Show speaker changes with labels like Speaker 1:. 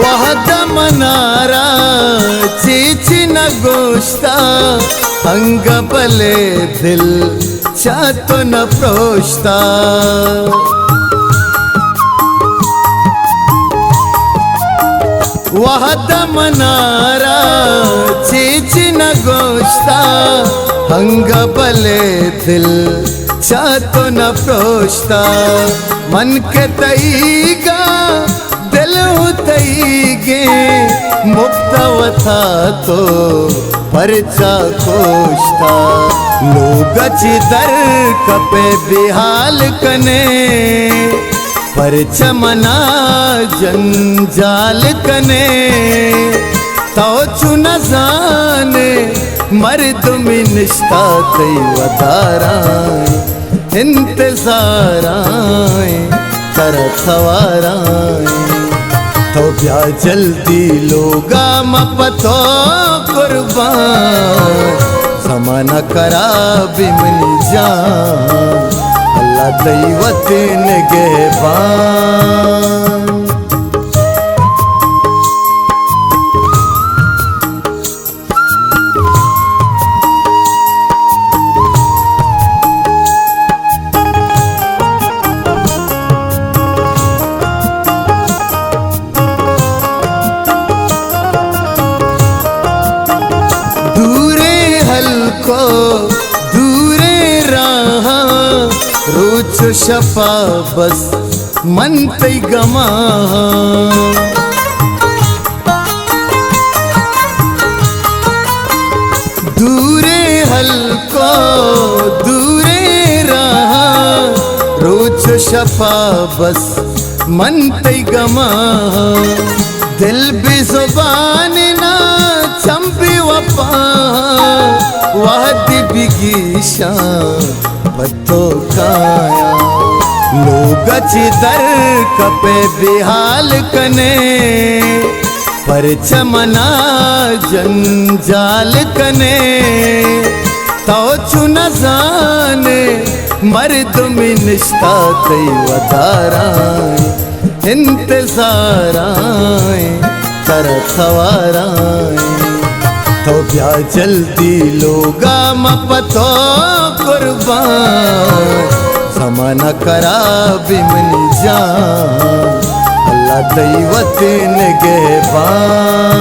Speaker 1: वहदमनारा चीचिन गोष्टा अंगबले दिल चातो न प्रोष्टा वहदमनारा चीचिन गोष्टा अंगबले दिल चातो न प्रोष्टा मन के तईगा दिल तईगे मुक्तवथा तो परचा कोष्टा लोग दर कपे बिहाल कने परचमना जंजाल कने तो चुन जाने मर्दुमी निष्ठा तई वधाराए इंतजाराए कर सवाराए तो ब्या जल्दी लोगा मपतो कुर्बान समाना करा बिमनी जान अल्लाह दैवतिन गेबान को दूरे रहा रोच शफा बस मन तई गमा दूरे हल्को दूरे रहा रोच शफा बस मन तई गमा दिल भी जुबान ना चंपी वफा वादी बिगीशा बतो काया लोग दर कपे बिहाल कने परचमना जंजाल कने तो चुन जाने मर्दुमी निष्ठा तई वधाराए इंतजाराए कर सवाराए तो ब्या जल्दी लोगा मपतो कुर्बान समाना करा बिमनी जान अल्लाह दैवतिन गेबान